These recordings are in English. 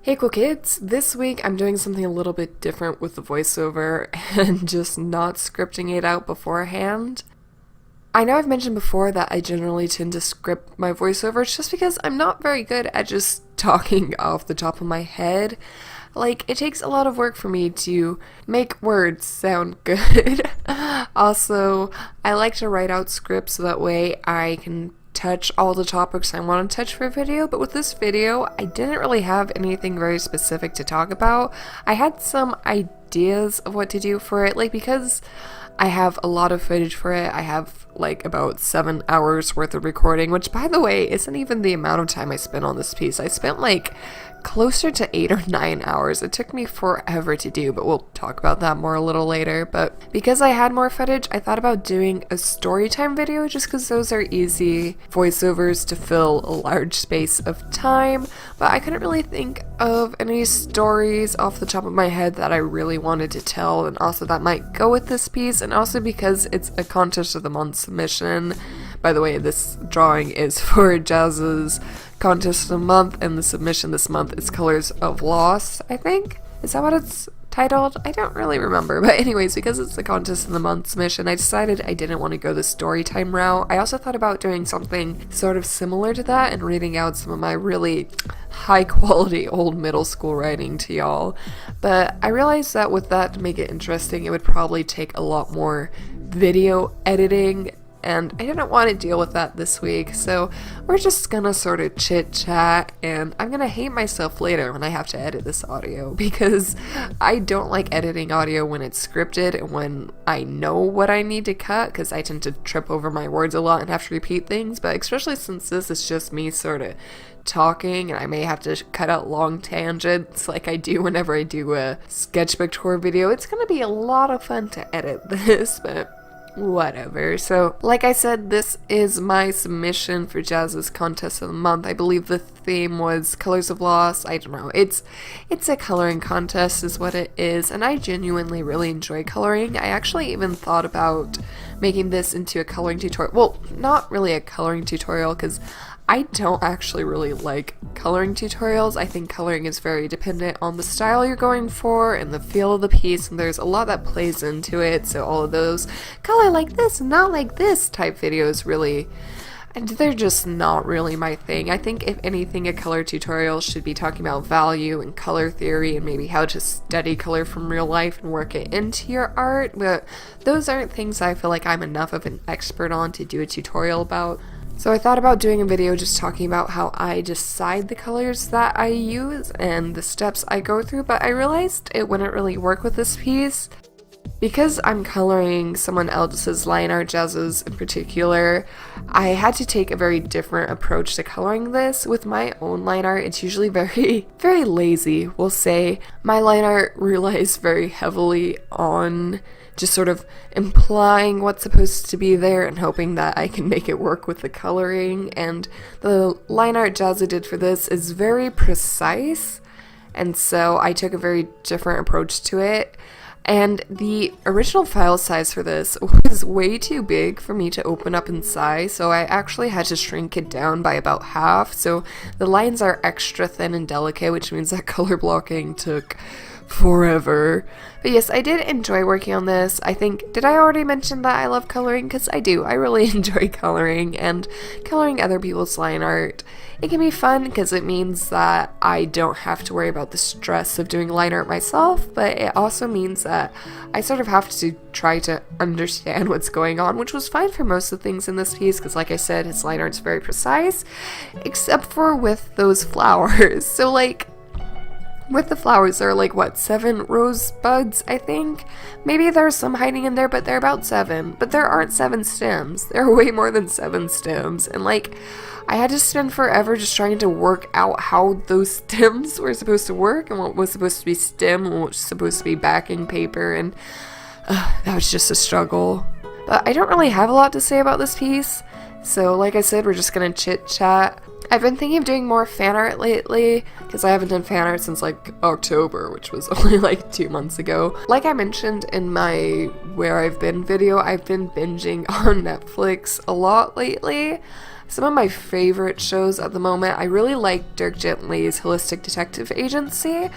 Hey cool kids, this week I'm doing something a little bit different with the voiceover and just not scripting it out beforehand. I know I've mentioned before that I generally tend to script my voiceovers just because I'm not very good at just talking off the top of my head. Like, it takes a lot of work for me to make words sound good. Also, I like to write out scripts so that way I can touch all the topics I want to touch for a video, but with this video, I didn't really have anything very specific to talk about. I had some ideas of what to do for it, like because I have a lot of footage for it. I have like about 7 hours worth of recording, which by the way, isn't even the amount of time I spent on this piece. I spent like closer to 8 or 9 hours. It took me forever to do, but we'll talk about that more a little later. But because I had more footage, I thought about doing a storytime video just because those are easy voiceovers to fill a large space of time. But I couldn't really think of any stories off the top of my head that I really wanted to tell, and also that might go with this piece, and also because it's a contest of the month submission. By the way, this drawing is for Jazz's contest of the month, and the submission this month is Colors of Loss, I think? Is that what it's titled? I don't really remember, but anyways, because it's the contest of the month submission, I decided I didn't want to go the story time route. I also thought about doing something sort of similar to that and reading out some of my really high quality old middle school writing to y'all, but I realized that with that, to make it interesting, it would probably take a lot more video editing, and I didn't want to deal with that this week, so we're just gonna sort of chit-chat, and I'm gonna hate myself later when I have to edit this audio, because I don't like editing audio when it's scripted and when I know what I need to cut, because I tend to trip over my words a lot and have to repeat things, but especially since this is just me sort of talking, and I may have to cut out long tangents like I do whenever I do a sketchbook tour video, it's gonna be a lot of fun to edit this, but whatever. So, like I said, this is my submission for Jazz's contest of the month. I believe the theme was Colors of Loss. I don't know. It's a coloring contest is what it is, and I genuinely really enjoy coloring. I actually even thought about making this into a coloring tutorial. Well, not really a coloring tutorial, because I don't actually really like coloring tutorials. I think coloring is very dependent on the style you're going for and the feel of the piece, and there's a lot that plays into it, so all of those color like this and not like this type videos really, they're just not really my thing. I think if anything, a color tutorial should be talking about value and color theory and maybe how to study color from real life and work it into your art, but those aren't things I feel like I'm enough of an expert on to do a tutorial about. So I thought about doing a video just talking about how I decide the colors that I use and the steps I go through, but I realized it wouldn't really work with this piece. Because I'm coloring someone else's line art, Jazz's in particular, I had to take a very different approach to coloring this. With my own line art, it's usually very lazy, we'll say. My line art relies very heavily on just sort of implying what's supposed to be there and hoping that I can make it work with the coloring, and the line art Jazza did for this is very precise, and so I took a very different approach to it. And the original file size for this was way too big for me to open up in size, so I actually had to shrink it down by about half, so the lines are extra thin and delicate, which means that color blocking took forever. But yes, I did enjoy working on this. I think, did I already mention that I love coloring? Because I do. I really enjoy coloring, and coloring other people's line art. It can be fun because it means that I don't have to worry about the stress of doing line art myself, but it also means that I sort of have to try to understand what's going on, which was fine for most of the things in this piece, because like I said, his line art's very precise, except for with those flowers. So like, with the flowers, there are like, what, 7 rosebuds, I think? Maybe there's some hiding in there, but they're about 7. But there aren't 7 stems. There are way more than 7 stems. And like, I had to spend forever just trying to work out how those stems were supposed to work, and what was supposed to be stem and what was supposed to be backing paper, and that was just a struggle. But I don't really have a lot to say about this piece. So like I said, we're just gonna chit-chat. I've been thinking of doing more fan art lately, because I haven't done fan art since like October, which was only like 2 months ago. Like I mentioned in my Where I've Been video, I've been binging on Netflix a lot lately. some of my favorite shows at the moment. I really like Dirk Gently's Holistic Detective Agency.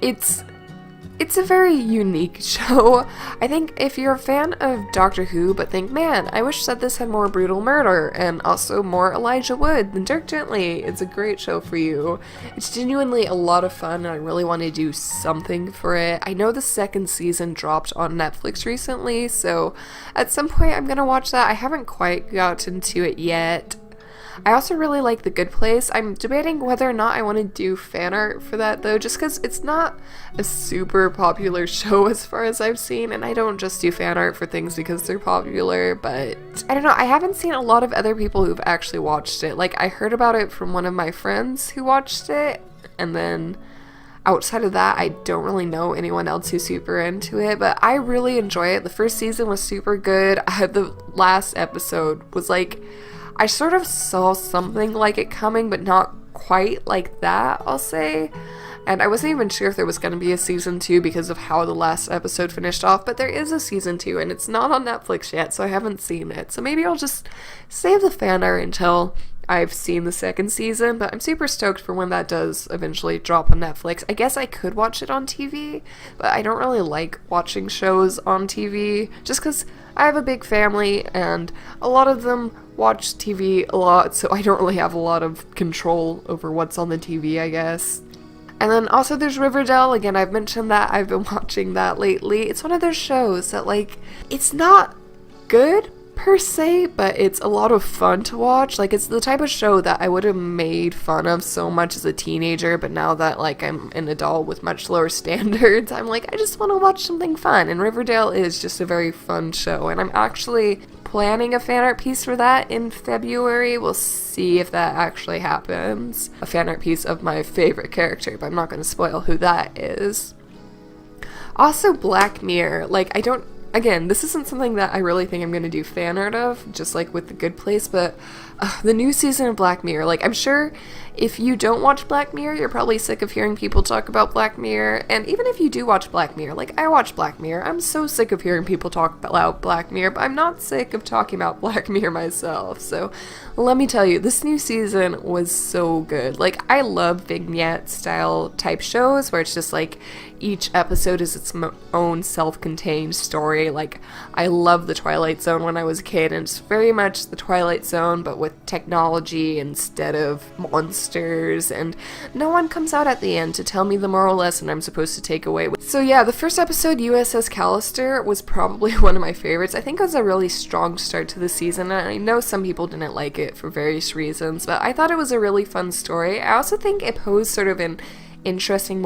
It's a very unique show. I think if you're a fan of Doctor Who but think, man, I wish that this had more brutal murder and also more Elijah Wood, then Dirk Gently, it's a great show for you. It's genuinely a lot of fun and I really want to do something for it. I know the second season dropped on Netflix recently, so at some point I'm gonna watch that. I haven't quite gotten to it yet. I also really like The Good Place. I'm debating whether or not I want to do fan art for that though, just because it's not a super popular show as far as I've seen, and I don't just do fan art for things because they're popular, but I don't know, I haven't seen a lot of other people who've actually watched it. Like, I heard about it from one of my friends who watched it, and then outside of that, I don't really know anyone else who's super into it, but I really enjoy it. The first season was super good. The last episode was like, I sort of saw something like it coming, but not quite like that, I'll say. And I wasn't even sure if there was going to be a season 2 because of how the last episode finished off, but there is a season 2 and it's not on Netflix yet, so I haven't seen it. So maybe I'll just save the fan art until I've seen the second season, but I'm super stoked for when that does eventually drop on Netflix. I guess I could watch it on TV, but I don't really like watching shows on TV, just because I have a big family and a lot of them watch TV a lot, so I don't really have a lot of control over what's on the TV, I guess. And then also there's Riverdale. Again, I've mentioned that I've been watching that lately. It's one of those shows that, like, it's not good per se, but it's a lot of fun to watch. Like, it's the type of show that I would have made fun of so much as a teenager, but now that, like, I'm an adult with much lower standards, I'm like, I just want to watch something fun, and Riverdale is just a very fun show, and I'm actually planning a fan art piece for that in February. We'll see if that actually happens. A fan art piece of my favorite character, but I'm not going to spoil who that is. Also, Black Mirror. Like, again, this isn't something that I really think I'm going to do fan art of, just like with The Good Place, but the new season of Black Mirror, like, I'm sure if you don't watch Black Mirror, you're probably sick of hearing people talk about Black Mirror, and even if you do watch Black Mirror, like, I watch Black Mirror, I'm so sick of hearing people talk about Black Mirror, but I'm not sick of talking about Black Mirror myself, so let me tell you, this new season was so good. Like, I love vignette style type shows where it's just like, each episode is its own self-contained story. Like, I love The Twilight Zone when I was a kid, and it's very much The Twilight Zone, but with technology instead of monsters, and no one comes out at the end to tell me the moral lesson I'm supposed to take away. So yeah, the first episode, USS Callister, was probably one of my favorites. I think it was a really strong start to the season, and I know some people didn't like it for various reasons, but I thought it was a really fun story. I also think it posed sort of an interesting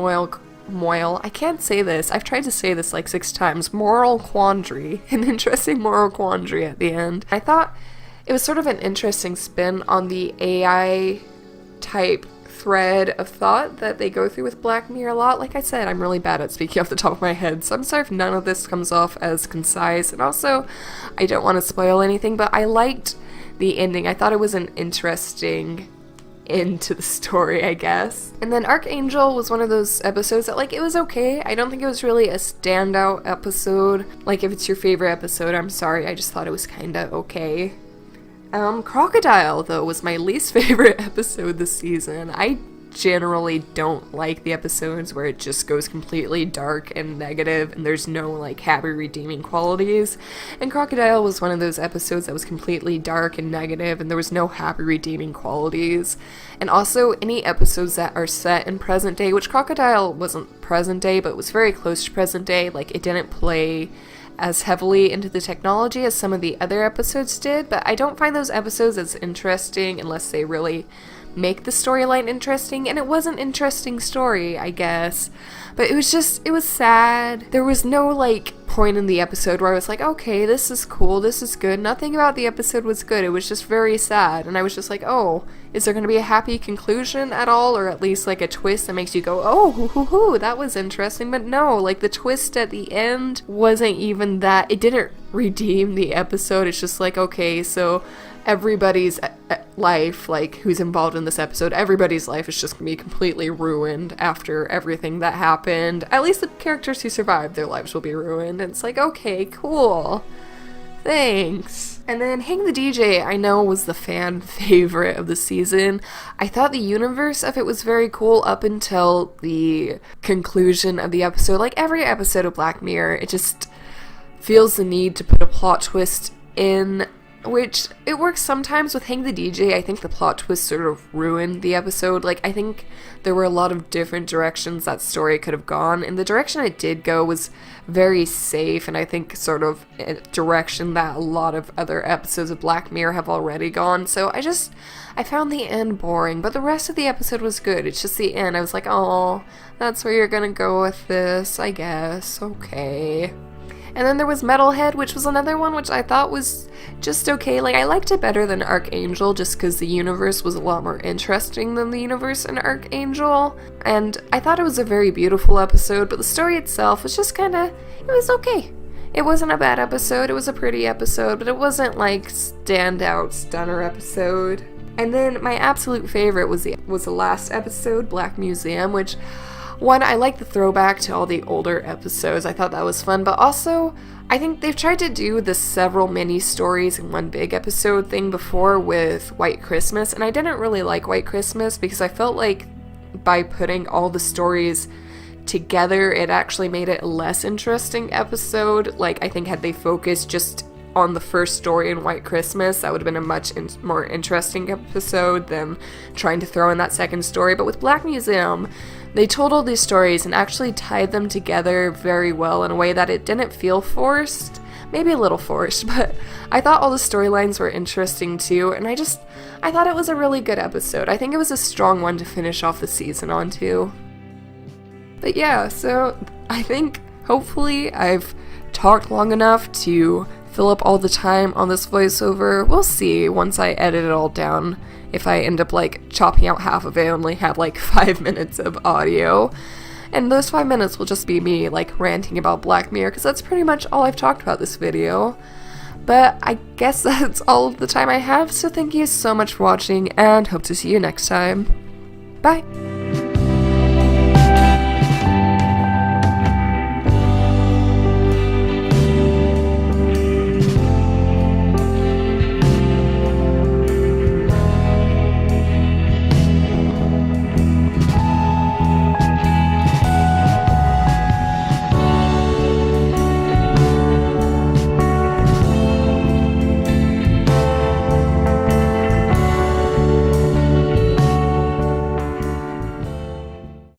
I can't say this. I've tried to say this like 6 times. Moral quandary. An interesting moral quandary at the end. I thought it was sort of an interesting spin on the AI type thread of thought that they go through with Black Mirror a lot. Like I said, I'm really bad at speaking off the top of my head, so I'm sorry if none of this comes off as concise, and also I don't want to spoil anything, but I liked the ending. I thought it was an interesting into the story, I guess. And then Archangel was one of those episodes that, like, it was okay. I don't think it was really a standout episode. Like, if it's your favorite episode, I'm sorry, I just thought it was kinda okay. Crocodile, though, was my least favorite episode this season. I generally don't like the episodes where it just goes completely dark and negative and there's no, like, happy redeeming qualities. And Crocodile was one of those episodes that was completely dark and negative and there was no happy redeeming qualities. And also any episodes that are set in present day, which Crocodile wasn't present day but was very close to present day, like, it didn't play as heavily into the technology as some of the other episodes did, but I don't find those episodes as interesting unless they really make the storyline interesting, and it was an interesting story, I guess, but it was sad. There was no, like, point in the episode where I was like, okay, this is cool, this is good. Nothing about the episode was good. It was just very sad, and I was just like, oh, is there going to be a happy conclusion at all, or at least, like, a twist that makes you go, oh, hoo, that was interesting, but no, like, the twist at the end wasn't even that. It didn't redeem the episode. It's just like, okay, so everybody's life, like, who's involved in this episode, everybody's life is just gonna be completely ruined after everything that happened. At least the characters who survived, their lives will be ruined. And it's like, okay, cool. Thanks. And then Hang the DJ, I know, was the fan favorite of the season. I thought the universe of it was very cool up until the conclusion of the episode. Like every episode of Black Mirror, it just feels the need to put a plot twist in, which it works sometimes. With Hang the DJ, I think the plot twist sort of ruined the episode. Like, I think there were a lot of different directions that story could have gone, and the direction it did go was very safe, and I think sort of a direction that a lot of other episodes of Black Mirror have already gone. So I found the end boring, but the rest of the episode was good. It's just the end. I was like, oh, that's where you're gonna go with this, I guess. Okay. And then there was Metalhead, which was another one which I thought was just okay. Like, I liked it better than Archangel just because the universe was a lot more interesting than the universe in Archangel. And I thought it was a very beautiful episode, but the story itself was just it was okay. It wasn't a bad episode, it was a pretty episode, but it wasn't like standout stunner episode. And then my absolute favorite was the last episode, Black Museum, which... One, I like the throwback to all the older episodes. I thought that was fun, but also, I think they've tried to do the several mini-stories in one big episode thing before with White Christmas, and I didn't really like White Christmas because I felt like by putting all the stories together, it actually made it a less interesting episode. Like, I think had they focused just on the first story in White Christmas, that would have been a much more interesting episode than trying to throw in that second story. But with Black Museum, they told all these stories and actually tied them together very well in a way that it didn't feel forced. Maybe a little forced, but I thought all the storylines were interesting too, and I thought it was a really good episode. I think it was a strong one to finish off the season on too. But yeah, so I think hopefully I've talked long enough to fill up all the time on this voiceover. We'll see once I edit it all down. If I end up like chopping out half of it, only have like 5 minutes of audio. And those 5 minutes will just be me like ranting about Black Mirror, because that's pretty much all I've talked about this video. But I guess that's all of the time I have, so thank you so much for watching, and hope to see you next time. Bye!